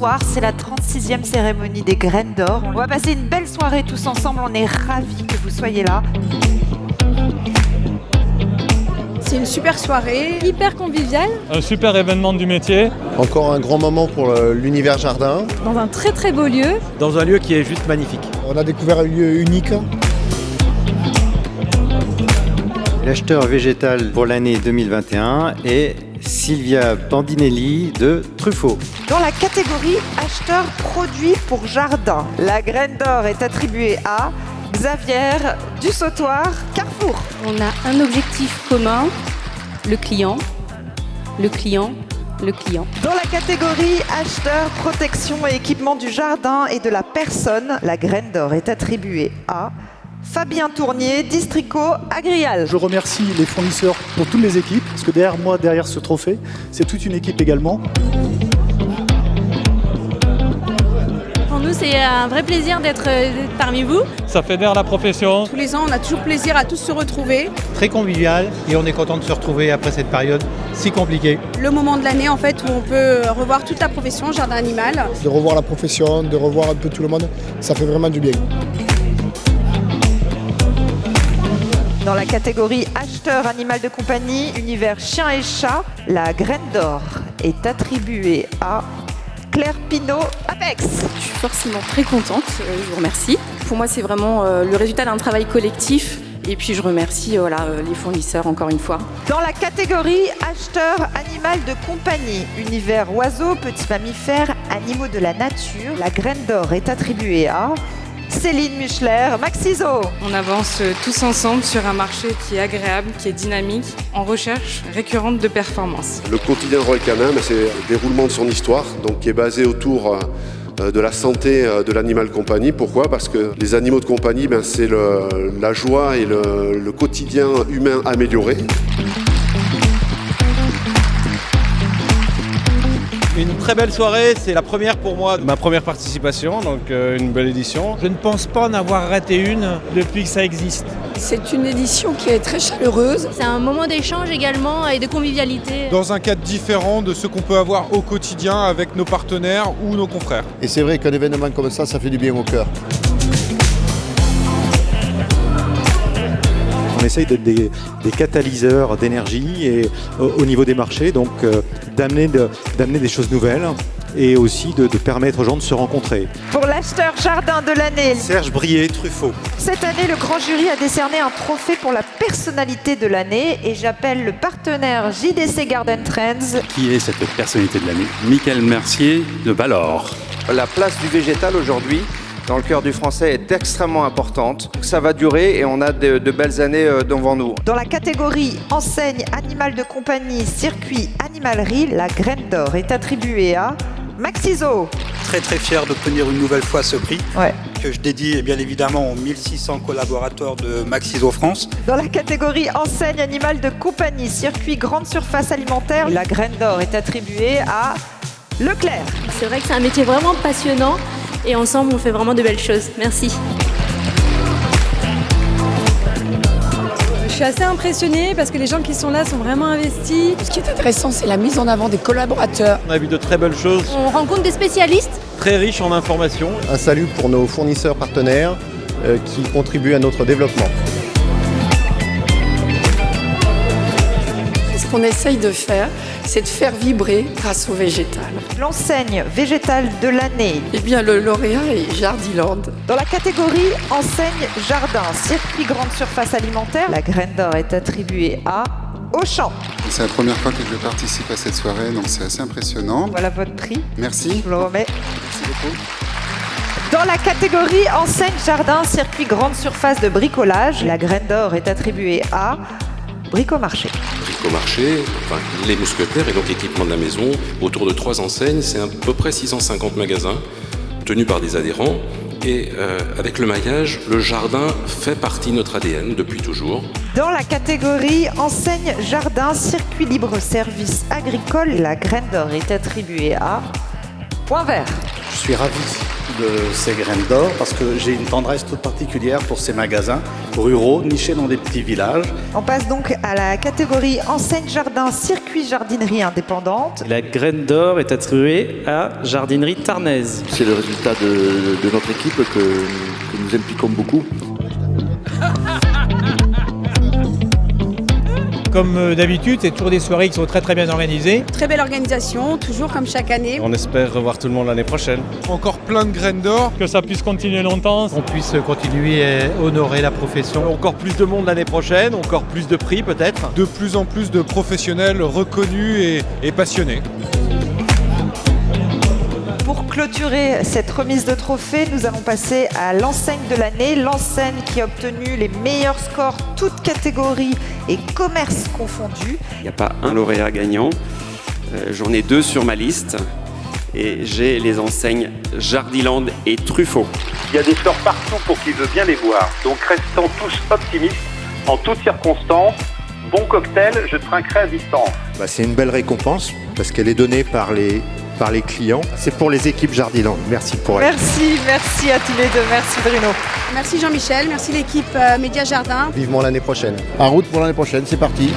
soir, c'est la 36e cérémonie des Graines d'Or. On va passer une belle soirée tous ensemble, on est ravis que vous soyez là. C'est une super soirée, hyper conviviale. Un super événement du métier. Encore un grand moment pour l'univers jardin. Dans un très très beau lieu. Dans un lieu qui est juste magnifique. On a découvert un lieu unique. L'acheteur végétal pour l'année 2021 est Sylvia Bandinelli de Truffaut. Dans la catégorie acheteur produits pour jardin, la Graine d'Or est attribuée à Xavier Dussautoir, Carrefour. On a un objectif commun, le client, le client, le client. Dans la catégorie acheteur, protection et équipement du jardin et de la personne, la Graine d'Or est attribuée à Fabien Tournier, Districo Agrial. Je remercie les fournisseurs pour toutes les équipes, parce que derrière moi, derrière ce trophée, c'est toute une équipe également. Pour nous, c'est un vrai plaisir d'être parmi vous. Ça fédère la profession. Tous les ans, on a toujours plaisir à tous se retrouver. Très convivial et on est content de se retrouver après cette période si compliquée. Le moment de l'année en fait où on peut revoir toute la profession jardin animal. De revoir la profession, de revoir un peu tout le monde, ça fait vraiment du bien. Dans la catégorie acheteur animal de compagnie, univers chien et chat, la Graine d'Or est attribuée à Claire Pinault, Apex. Je suis forcément très contente, je vous remercie. Pour moi, c'est vraiment le résultat d'un travail collectif. Et puis je remercie les fournisseurs encore une fois. Dans la catégorie acheteur animal de compagnie, univers oiseaux, petits mammifères, animaux de la nature, la Graine d'Or est attribuée à Céline Muchler, Maxiso. On avance tous ensemble sur un marché qui est agréable, qui est dynamique, en recherche récurrente de performance. Le quotidien Royal Canin, c'est le déroulement de son histoire, donc qui est basé autour de la santé de l'animal compagnie. Pourquoi ? Parce que les animaux de compagnie, c'est la joie et le quotidien humain amélioré. Une très belle soirée, c'est la première pour moi. Ma première participation, donc une belle édition. Je ne pense pas en avoir raté une depuis que ça existe. C'est une édition qui est très chaleureuse. C'est un moment d'échange également et de convivialité. Dans un cadre différent de ce qu'on peut avoir au quotidien avec nos partenaires ou nos confrères. Et c'est vrai qu'un événement comme ça fait du bien au cœur. On essaye d'être des catalyseurs d'énergie et au niveau des marchés, donc d'amener des choses nouvelles et aussi de permettre aux gens de se rencontrer. Pour l'acheteur jardin de l'année, Serge Brier, Truffaut. Cette année, le grand jury a décerné un trophée pour la personnalité de l'année et j'appelle le partenaire JDC Garden Trends. Qui est cette personnalité de l'année ? Michael Mercier de Valor. La place du végétal aujourd'hui, dans le cœur du français, est extrêmement importante. Ça va durer et on a de belles années devant nous. Dans la catégorie enseigne animal de compagnie, circuit animalerie, la Graine d'Or est attribuée à Maxiso. Très très fier d'obtenir une nouvelle fois ce prix, Ouais. que je dédie bien évidemment aux 1600 collaborateurs de Maxiso France. Dans la catégorie enseigne animal de compagnie, circuit grande surface alimentaire, la Graine d'Or est attribuée à Leclerc. C'est vrai que c'est un métier vraiment passionnant et ensemble on fait vraiment de belles choses. Merci. Je suis assez impressionnée parce que les gens qui sont là sont vraiment investis. Ce qui est intéressant, c'est la mise en avant des collaborateurs. On a vu de très belles choses, On rencontre des spécialistes. très riches en informations. Un salut pour nos fournisseurs partenaires qui contribuent à notre développement. Ce qu'on essaye de faire, c'est de faire vibrer grâce au végétal. L'enseigne végétale de l'année. Eh bien, le lauréat est Jardiland. Dans la catégorie enseigne jardin, circuit grande surface alimentaire, la Graine d'Or est attribuée à Auchan. C'est la première fois que je participe à cette soirée, donc c'est assez impressionnant. Voilà votre prix. Merci. Je vous le remets. Merci beaucoup. Dans la catégorie enseigne jardin, circuit grande surface de bricolage, la Graine d'Or est attribuée à Bricomarché. Bricomarché, enfin, les mousquetaires et donc équipement de la maison, autour de 3 enseignes, c'est à peu près 650 magasins tenus par des adhérents. Et avec le maillage, le jardin fait partie de notre ADN depuis toujours. Dans la catégorie enseigne jardin, circuit libre service agricole, la Graine d'Or est attribuée à Point Vert. Je suis ravi de ces graines d'or parce que j'ai une tendresse toute particulière pour ces magasins ruraux nichés dans des petits villages. On passe donc à la catégorie enseigne jardin, circuit jardinerie indépendante. La graine d'or est attribuée à Jardinerie Tarnaise. C'est le résultat de notre équipe que nous impliquons beaucoup. Comme d'habitude, c'est toujours des soirées qui sont très très bien organisées. Très belle organisation, toujours comme chaque année. On espère revoir tout le monde l'année prochaine. Encore plein de graines d'or. Que ça puisse continuer longtemps. On puisse continuer à honorer la profession. Encore plus de monde l'année prochaine, encore plus de prix peut-être. De plus en plus de professionnels reconnus et passionnés. Pour clôturer cette remise de trophées, nous allons passer à l'enseigne de l'année, l'enseigne qui a obtenu les meilleurs scores, toutes catégories et commerces confondus. Il n'y a pas un lauréat gagnant, j'en ai 2 sur ma liste et j'ai les enseignes Jardiland et Truffaut. Il y a des fleurs partout pour qui veut bien les voir, donc restons tous optimistes en toutes circonstances. Bon cocktail, je trinquerai à distance. C'est une belle récompense parce qu'elle est donnée par les clients. C'est pour les équipes Jardiland. Merci pour elle. Merci à tous les deux. Merci Bruno. Merci Jean-Michel, merci l'équipe Média Jardin. Vivement l'année prochaine. En route pour l'année prochaine, c'est parti.